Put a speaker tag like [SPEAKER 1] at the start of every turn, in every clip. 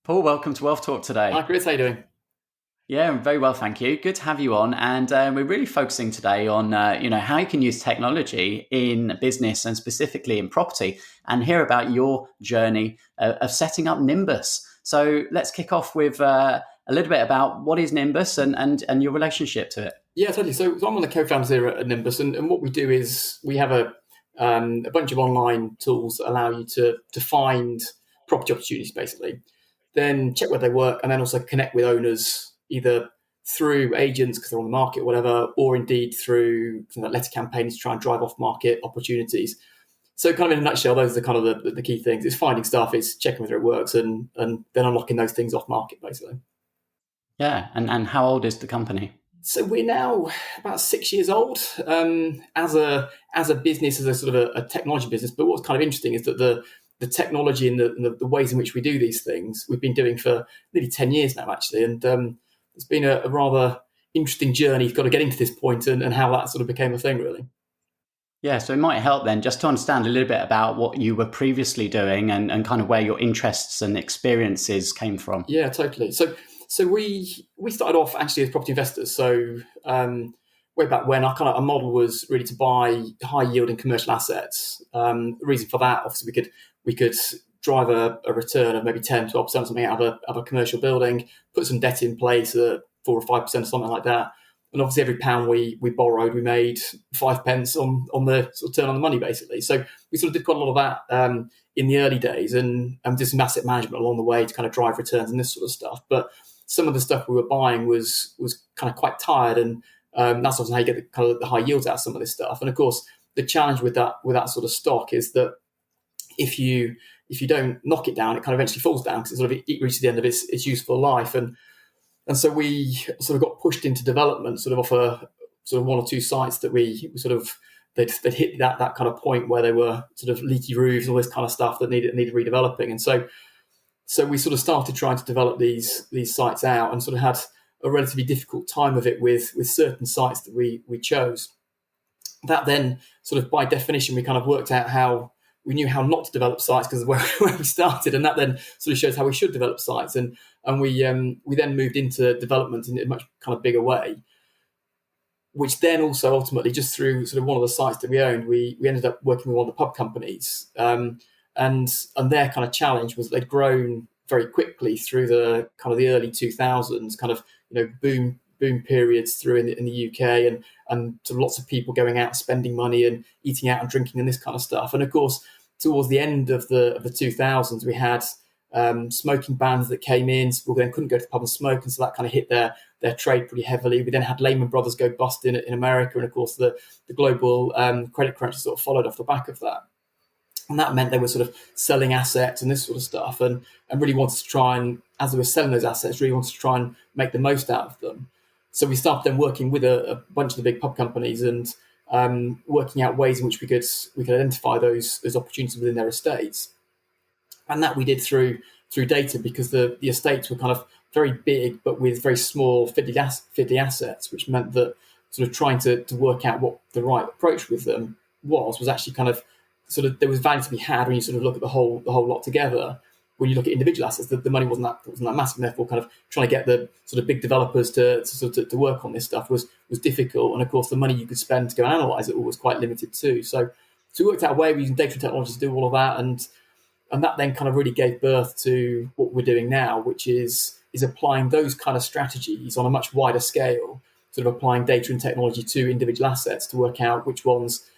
[SPEAKER 1] Paul, welcome to WealthTalk
[SPEAKER 2] Hi,
[SPEAKER 1] today.
[SPEAKER 2] Chris. How you doing?
[SPEAKER 1] Yeah, I'm very well, thank you. Good to have you on. And we're really focusing today on, how you can use technology in business and specifically in property and hear about your journey of setting up Nimbus. So let's kick off with a little bit about what is Nimbus and your relationship to it.
[SPEAKER 2] Yeah, totally. So I'm one of the co-founders here at Nimbus, and what we do is we have a bunch of online tools that allow you to find property opportunities, basically, then check where they work, and then also connect with owners either through agents because they're on the market, or whatever, or indeed through letter campaigns to try and drive off market opportunities. So, kind of in a nutshell, those are kind of the key things: it's finding stuff, it's checking whether it works, and then unlocking those things off market, basically.
[SPEAKER 1] Yeah, and how old is the company?
[SPEAKER 2] So we're now about 6 years old as a business, as a sort of a technology business. But what's kind of interesting is that the technology and the ways in which we do these things we've been doing for nearly 10 years now, actually. And it's been a rather interesting journey. You've got to get into this point and how that sort of became a thing, really.
[SPEAKER 1] Yeah, so it might help then just to understand a little bit about what you were previously doing and kind of where your interests and experiences came from.
[SPEAKER 2] Yeah, totally. So we started off actually as property investors. So way back when, our model was really to buy high yielding commercial assets. The reason for that, obviously, we could drive a return of maybe 10-12% something out of a commercial building, put some debt in place at 4 or 5% or something like that. And obviously, every pound we borrowed, we made 5 pence on the sort of turn on the money, basically. So we sort of did quite a lot of that in the early days, and did some asset management along the way to kind of drive returns and this sort of stuff. But some of the stuff we were buying was kind of quite tired, and that's often how you get the kind of the high yields out of some of this stuff. And of course, the challenge with that sort of stock is that if you don't knock it down, it kind of eventually falls down because it reaches the end of its useful life. And so we sort of got pushed into development, sort of off a sort of one or two sites that we sort of they'd hit that kind of point where they were sort of leaky roofs, all this kind of stuff that needed redeveloping. And so we sort of started trying to develop these sites out, and sort of had a relatively difficult time of it with certain sites that we chose. That then sort of by definition we kind of worked out how we knew how not to develop sites because of where we started, and that then sort of shows how we should develop sites. And we then moved into development in a much kind of bigger way, which then also ultimately, just through sort of one of the sites that we owned, we ended up working with one of the pub companies, and their kind of challenge was they'd grown very quickly through the kind of the early 2000s, kind of boom periods through in the UK, and sort of lots of people going out spending money and eating out and drinking and this kind of stuff. And of course, towards the end of the 2000s, we had smoking bans that came in, so people then couldn't go to the pub and smoke, and so that kind of hit their trade pretty heavily. We then had Lehman Brothers go bust in America, and of course the global credit crunch sort of followed off the back of that. And that meant they were sort of selling assets and this sort of stuff, and really wanted to try and, as they were selling those assets, really wanted to try and make the most out of them. So we started then working with a bunch of the big pub companies and working out ways in which we could identify those opportunities within their estates. And that we did through data, because the estates were kind of very big but with very small fiddly assets, which meant that sort of trying to work out what the right approach with them was actually kind of sort of, there was value to be had when you sort of look at the whole lot together. When you look at individual assets, the money wasn't that massive, and therefore kind of trying to get the sort of big developers to work on this stuff was difficult. And of course, the money you could spend to go and analyse it all was quite limited too. So we worked out a way, we using data and technology to do all of that, and that then kind of really gave birth to what we're doing now, which is applying those kind of strategies on a much wider scale, sort of applying data and technology to individual assets to work out which ones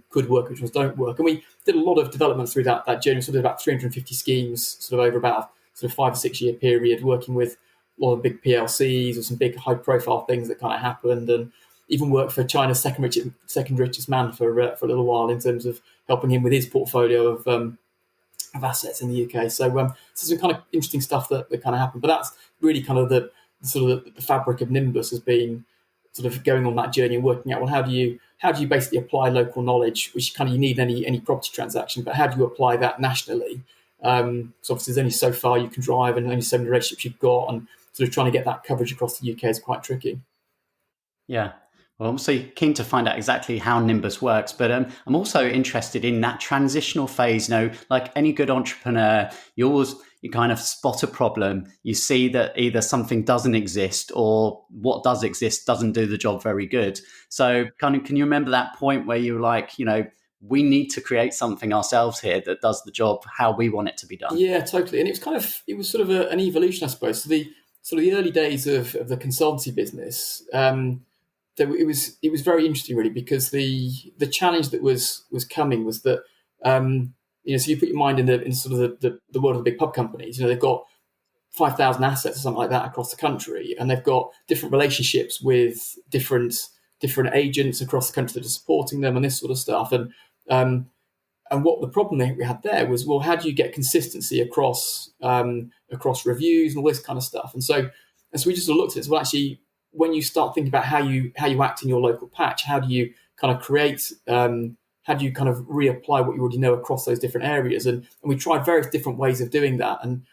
[SPEAKER 2] could work, which ones don't work. And we did a lot of development through that journey. So we did about 350 schemes sort of over about a sort of 5 or 6 year period, working with a lot of big PLCs or some big high profile things that kind of happened, and even worked for China's second richest man for a little while in terms of helping him with his portfolio of assets in the UK. So some kind of interesting stuff that kind of happened. But that's really kind of the fabric of Nimbus, has been sort of going on that journey and working out, well, how do you basically apply local knowledge, which kind of you need in any property transaction, but how do you apply that nationally? So obviously there's only so far you can drive and only so many relationships you've got, and sort of trying to get that coverage across the UK is quite tricky.
[SPEAKER 1] Yeah. Well, I'm so keen to find out exactly how Nimbus works, but I'm also interested in that transitional phase. Like any good entrepreneur, you you kind of spot a problem, you see that either something doesn't exist or what does exist doesn't do the job very good. So kind of, can you remember that point where you were like, we need to create something ourselves here that does the job how we want it to be done?
[SPEAKER 2] Yeah, totally. And it was sort of an evolution, I suppose. So the early days of the consultancy business, it was very interesting, really, because the challenge that was coming was that so you put your mind in sort of the world of the big pub companies. They've got 5,000 assets or something like that across the country, and they've got different relationships with different agents across the country that are supporting them and this sort of stuff. And what the problem that we had there was, well, how do you get consistency across reviews and all this kind of stuff? And so we just sort of looked at it. So, well, actually, when you start thinking about how you act in your local patch, how do you kind of create, how do you kind of reapply what you already know across those different areas? And we tried various different ways of doing that, and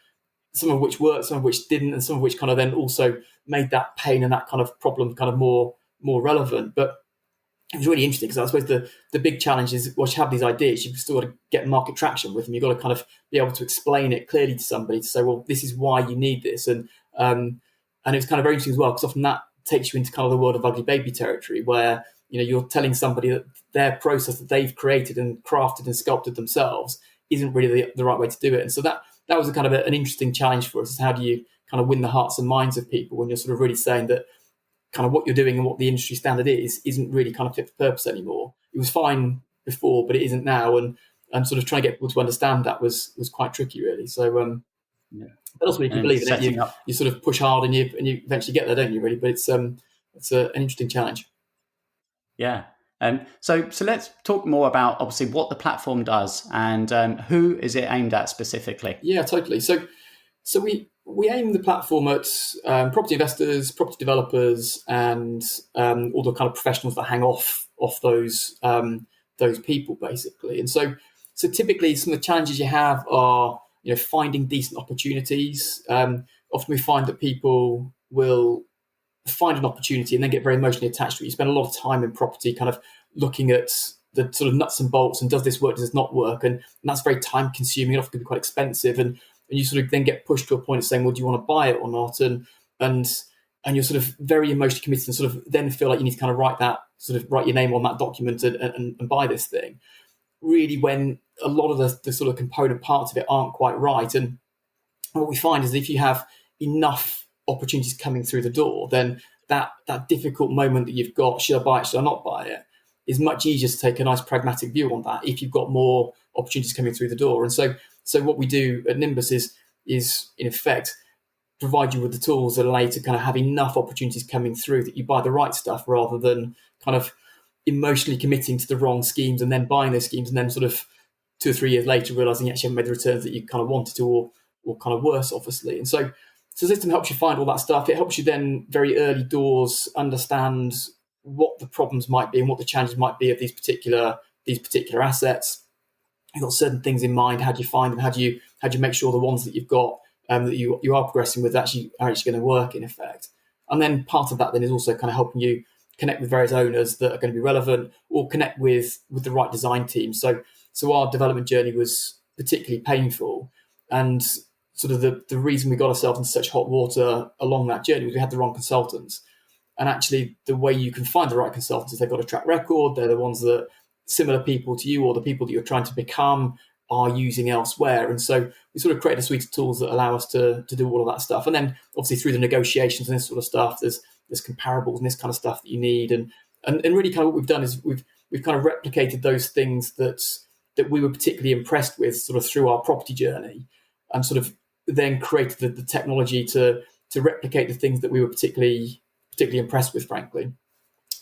[SPEAKER 2] some of which worked, some of which didn't, and some of which kind of then also made that pain and that kind of problem kind of more relevant. But it was really interesting, because I suppose the big challenge is, once you have these ideas, you've still got to get market traction with them. You've got to kind of be able to explain it clearly to somebody to say, well, this is why you need this. And it's kind of very interesting as well, because often that takes you into kind of the world of ugly baby territory, where you're telling somebody that their process that they've created and crafted and sculpted themselves isn't really the right way to do it. And so that was a kind of an interesting challenge for us, is how do you kind of win the hearts and minds of people when you're sort of really saying that kind of what you're doing and what the industry standard isn't really kind of fit for purpose anymore. It was fine before, but it isn't now. And sort of trying to get people to understand that was quite tricky, really. So, but also, if you believe in it, you sort of push hard and you eventually get there, don't you, really? But it's an interesting challenge.
[SPEAKER 1] Yeah. So let's talk more about, obviously, what the platform does and who is it aimed at specifically?
[SPEAKER 2] Yeah, totally. So we aim the platform at property investors, property developers, and all the kind of professionals that hang off those people, basically. And so typically, some of the challenges you have are finding decent opportunities. Often we find that people will find an opportunity and then get very emotionally attached to it. You spend a lot of time in property kind of looking at the sort of nuts and bolts and does this work, does this not work? And that's very time consuming. It often can be quite expensive. And you sort of then get pushed to a point of saying, well, do you want to buy it or not? And you're sort of very emotionally committed and sort of then feel like you need to kind of write your name on that document and buy this thing. Really, when a lot of the sort of component parts of it aren't quite right. And what we find is if you have enough opportunities coming through the door, then that difficult moment that you've got, should I buy it, should I not buy it, is much easier to take a nice pragmatic view on that if you've got more opportunities coming through the door. And so what we do at Nimbus is in effect provide you with the tools that allow you to kind of have enough opportunities coming through that you buy the right stuff, rather than kind of emotionally committing to the wrong schemes and then buying those schemes and then sort of 2 or 3 years later realizing you actually haven't made the returns that you kind of wanted to, or kind of worse, obviously. And so the system helps you find all that stuff. It helps you then very early doors understand what the problems might be and what the challenges might be of these particular assets. You've got certain things in mind. How do you find them? How do you make sure the ones that you've got that you are progressing with are actually going to work, in effect? And then part of that then is also kind of helping you connect with various owners that are going to be relevant, or connect with the right design team. So our development journey was particularly painful, and sort of the reason we got ourselves into such hot water along that journey was we had the wrong consultants. And actually, the way you can find the right consultants is they've got a track record. They're the ones that similar people to you or the people that you're trying to become are using elsewhere. And so we sort of created a suite of tools that allow us to do all of that stuff. And then obviously through the negotiations and this sort of stuff, there's comparables and this kind of stuff that you need. And really kind of what we've done is we've kind of replicated those things that we were particularly impressed with sort of through our property journey, and sort of then created the technology to replicate the things that we were particularly impressed with, frankly.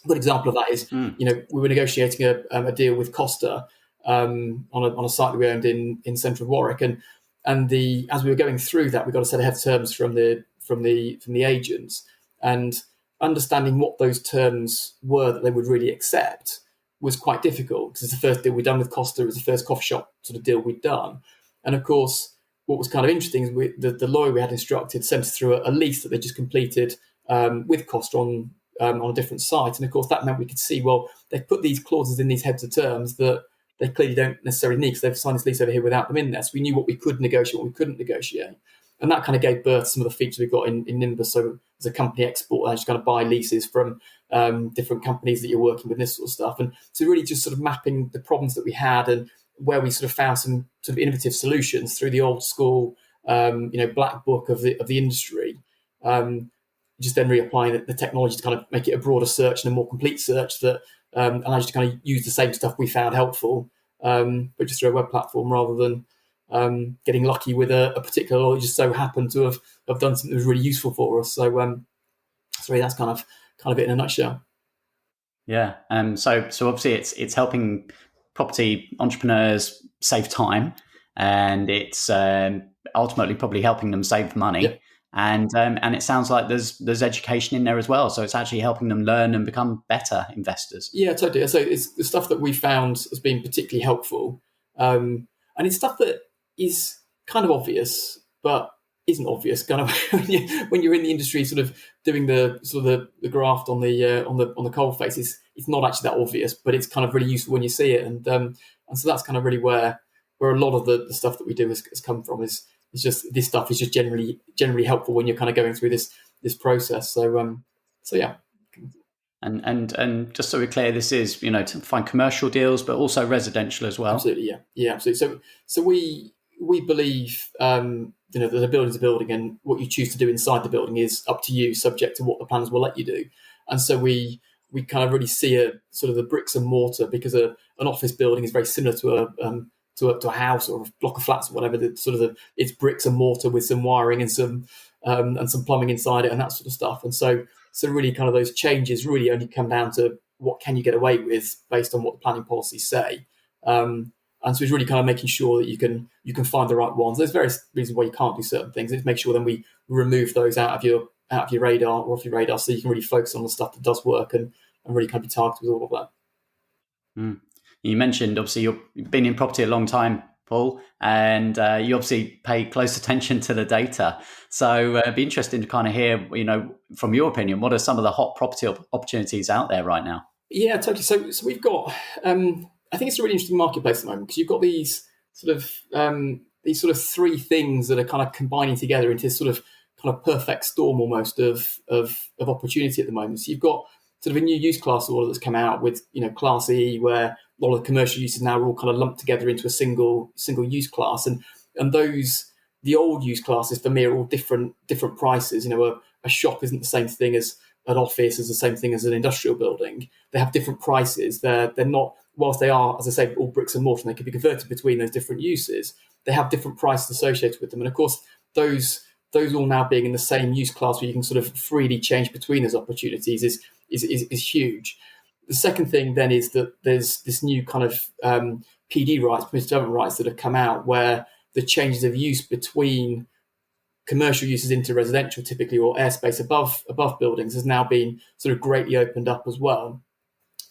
[SPEAKER 2] A good example of that is, we were negotiating a deal with Costa on a site that we owned in central Warwick, and as we were going through that, we got a set of head terms from the agents, and understanding what those terms were that they would really accept was quite difficult, because it's the first deal we'd done with Costa. It was the first coffee shop sort of deal we'd done, and of course, what was kind of interesting is the lawyer we had instructed sent us through a lease that they just completed with Costa on a different site. And of course, that meant we could see, well, they've put these clauses in these heads of terms that they clearly don't necessarily need, because they've signed this lease over here without them in there. So we knew what we could negotiate, what we couldn't negotiate. And that kind of gave birth to some of the features we've got in Nimbus. So as a company export, I just kind of buy leases from different companies that you're working with, this sort of stuff. And so really just sort of mapping the problems that we had and where we sort of found some sort of innovative solutions through the old school, black book of the industry. Just then reapplying the technology to kind of make it a broader search and a more complete search that allows you to kind of use the same stuff we found helpful, but just through a web platform rather than getting lucky with a particular law that just so happened to have done something that was really useful for us. So that's kind of it in a nutshell.
[SPEAKER 1] Yeah. So obviously it's helping property entrepreneurs save time, and it's ultimately probably helping them save money.
[SPEAKER 2] Yep.
[SPEAKER 1] And it sounds like there's education in there as well. So it's actually helping them learn and become better investors.
[SPEAKER 2] Yeah, totally. So it's the stuff that we found as being particularly helpful. And it's stuff that is kind of obvious, but isn't obvious. Kind of when you're in the industry, sort of doing the graft on the coal face, it's not actually that obvious, but it's kind of really useful when you see it. And so that's kind of really where a lot of the stuff that we do has come from. Is just this stuff is just generally helpful when you're kind of going through this process. So yeah.
[SPEAKER 1] And just so we're clear, this is to find commercial deals, but also residential as well.
[SPEAKER 2] Absolutely, yeah, absolutely. So we believe that a building's a building, and what you choose to do inside the building is up to you, subject to what the planners will let you do. And so we kind of really see a sort of the bricks and mortar, because an office building is very similar to a house or a block of flats or whatever. It's bricks and mortar with some wiring and some plumbing inside it and that sort of stuff. And so really kind of those changes really only come down to what can you get away with based on what the planning policies say. And so it's really kind of making sure that you can find the right ones. There's various reasons why you can't do certain things. It's make sure then we remove those out of your radar or off your radar, so you can really focus on the stuff that does work and really kind of be targeted with all of that.
[SPEAKER 1] Mm. You mentioned obviously you've been in property a long time, Paul, and you obviously pay close attention to the data. So it'd be interesting to kind of hear, from your opinion, what are some of the hot property opportunities out there right now?
[SPEAKER 2] Yeah, totally. So we've got, I think it's a really interesting marketplace at the moment, because you've got these sort of three things that are kind of combining together into this sort of kind of perfect storm almost of opportunity at the moment. So you've got sort of a new use class order that's come out with, Class E, where a lot of the commercial uses now are all kind of lumped together into a single use class, and the old use classes for me are all different prices. A shop isn't the same thing as an office, is the same thing as an industrial building. They have different prices. They're not, whilst they are, as I say, all bricks and mortar, and they can be converted between those different uses, they have different prices associated with them. And of course, those all now being in the same use class where you can sort of freely change between those opportunities is huge. The second thing then is that there's this new kind of PD rights, permitted development rights, that have come out, where the changes of use between commercial uses into residential typically, or airspace above buildings, has now been sort of greatly opened up as well.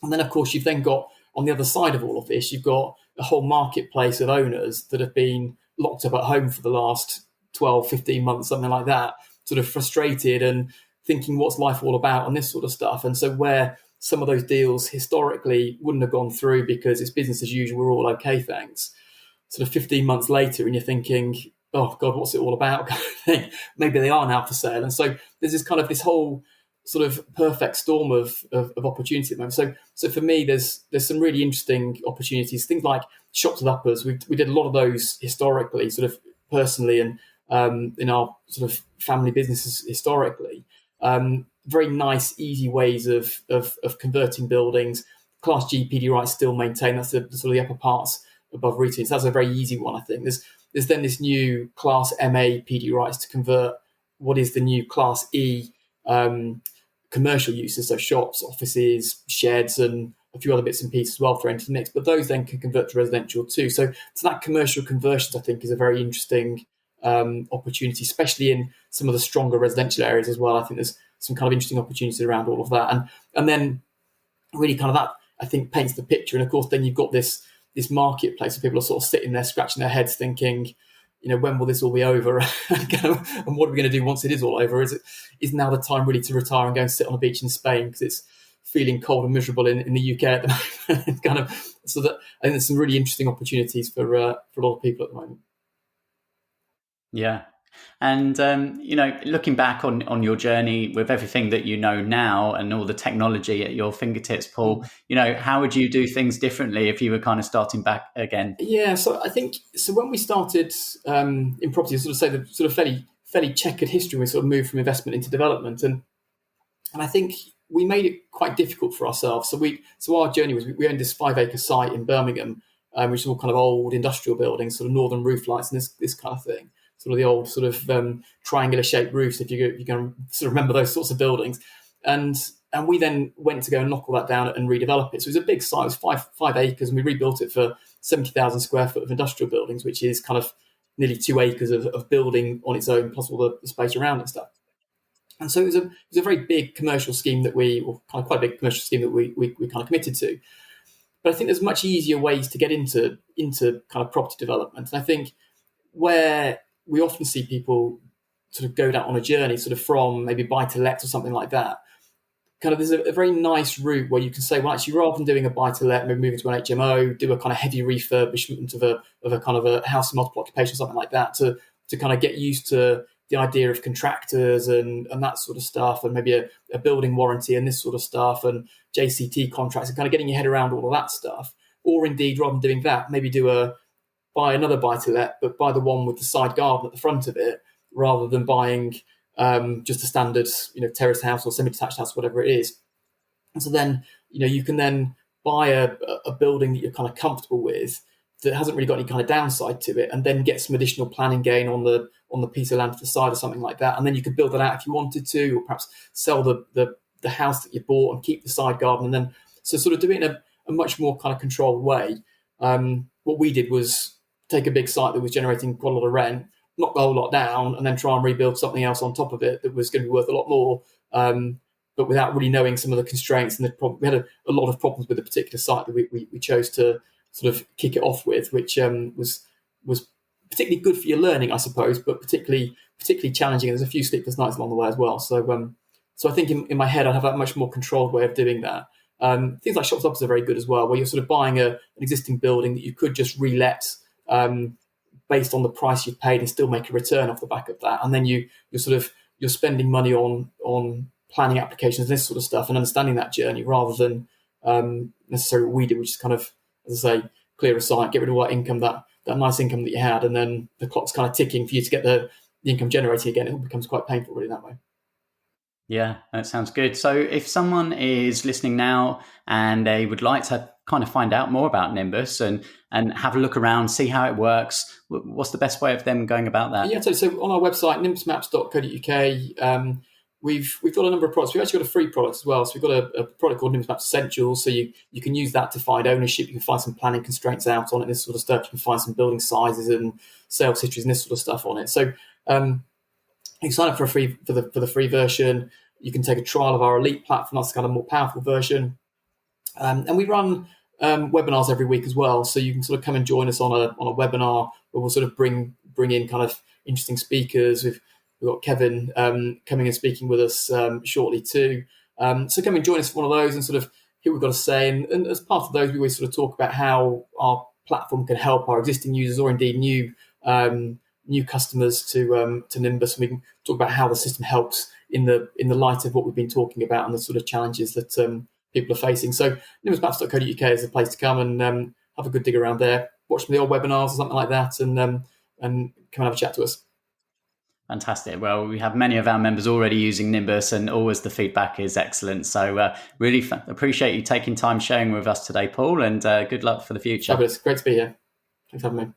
[SPEAKER 2] And then of course you've then got, on the other side of all of this, you've got a whole marketplace of owners that have been locked up at home for the last 12, 15 months, something like that, sort of frustrated and thinking what's life all about and this sort of stuff. And so where some of those deals historically wouldn't have gone through because it's business as usual, we're all okay, thanks. Sort of 15 months later, and you're thinking, oh God, what's it all about? Kind of thing. Maybe they are now for sale. And so there's this whole sort of perfect storm of opportunity at the moment. So for me, there's some really interesting opportunities. Things like shops with uppers. We did a lot of those historically, sort of personally, and in our sort of family businesses historically. Very nice, easy ways of converting buildings. Class G PD rights still maintained. That's the sort of the upper parts above retail. So that's a very easy one, I think. There's then this new Class MA PD rights to convert what is the new Class E commercial uses, so shops, offices, sheds, and a few other bits and pieces as well for into the mix. But those then can convert to residential too. So that commercial conversions, I think, is a very interesting opportunity, especially in some of the stronger residential areas as well. I think there's some kind of interesting opportunities around all of that. And then really kind of that, I think, paints the picture. And of course, then you've got this marketplace where people are sort of sitting there scratching their heads thinking, when will this all be over? And what are we going to do once it is all over? Is now the time really to retire and go and sit on a beach in Spain? Because feeling cold and miserable in the UK at the moment. Kind of, so that I think there's some really interesting opportunities for a lot of people at the moment.
[SPEAKER 1] Yeah. And, looking back on your journey with everything that you know now and all the technology at your fingertips, Paul, how would you do things differently if you were kind of starting back again?
[SPEAKER 2] Yeah, so I think, so when we started in property, I sort of say the sort of fairly checkered history, we sort of moved from investment into development. And I think we made it quite difficult for ourselves. So our journey was we owned this 5-acre site in Birmingham, which is all kind of old industrial buildings, sort of northern roof lights and this kind of thing. Sort of the old sort of triangular shaped roofs, if you can sort of remember those sorts of buildings. And we then went to go and knock all that down and redevelop it. So it was a big site, it was 5 acres, and we rebuilt it for 70,000 square foot of industrial buildings, which is kind of nearly 2 acres of building on its own, plus all the space around it and stuff. And so it was a very big commercial scheme quite a big commercial scheme that we kind of committed to. But I think there's much easier ways to get into kind of property development. And I think where we often see people sort of go down on a journey, sort of from maybe buy to let or something like that. Kind of, there's a very nice route where you can say, well, actually, rather than doing a buy to let, maybe moving to an HMO, do a kind of heavy refurbishment of a kind of a house of multiple occupation, or something like that, to kind of get used to the idea of contractors and that sort of stuff, and maybe a building warranty and this sort of stuff, and JCT contracts, and kind of getting your head around all of that stuff. Or indeed, rather than doing that, maybe buy another buy-to-let, but buy the one with the side garden at the front of it, rather than buying just a standard, terrace house or semi-detached house, whatever it is. And so then, you can then buy a building that you're kind of comfortable with, that hasn't really got any kind of downside to it, and then get some additional planning gain on the piece of land to the side or something like that. And then you could build that out if you wanted to, or perhaps sell the house that you bought and keep the side garden. And then, so sort of do it in a much more kind of controlled way. What we did was take a big site that was generating quite a lot of rent, knock the whole lot down, and then try and rebuild something else on top of it that was going to be worth a lot more, but without really knowing some of the constraints. And we had a lot of problems with the particular site that we chose to sort of kick it off with, which was particularly good for your learning, I suppose, but particularly challenging. There's a few sleepless nights along the way as well. So I think in my head, I'd have a much more controlled way of doing that. Things like shops opposite are very good as well, where you're sort of buying an existing building that you could just re-let based on the price you've paid and still make a return off the back of that. And then you're spending money on planning applications, this sort of stuff, and understanding that journey, rather than necessarily what we did, which is kind of, as I say, clear a site, get rid of all that income, that nice income that you had, and then the clock's kind of ticking for you to get the income generating again. It becomes quite painful really that way.
[SPEAKER 1] Yeah, that sounds good. So if someone is listening now and they would like to kind of find out more about Nimbus and have a look around, see how it works, what's the best way of them going about that?
[SPEAKER 2] Yeah, so on our website, nimbusmaps.co.uk, we've got a number of products. We've actually got a free product as well. So we've got a product called Nimbus Maps Essentials. So you can use that to find ownership. You can find some planning constraints out on it, this sort of stuff. You can find some building sizes and sales histories and this sort of stuff on it. So you can sign up for the free version. You can take a trial of our Elite platform. That's the kind of more powerful version. And we run webinars every week as well. So you can sort of come and join us on a webinar where we'll sort of bring in kind of interesting speakers. We've got Kevin coming and speaking with us shortly too. So come and join us for one of those and sort of hear what we've got to say. And as part of those, we always sort of talk about how our platform can help our existing users, or indeed new customers to Nimbus. And we can talk about how the system helps in the light of what we've been talking about and the sort of challenges that people are facing. So nimbusmaps.co.uk is a place to come and have a good dig around there. Watch some of the old webinars or something like that, and come and have a chat to us.
[SPEAKER 1] Fantastic. Well, we have many of our members already using Nimbus, and always the feedback is excellent. So really appreciate you taking time sharing with us today, Paul, and good luck for the future.
[SPEAKER 2] Fabulous. Great to be here. Thanks for having me.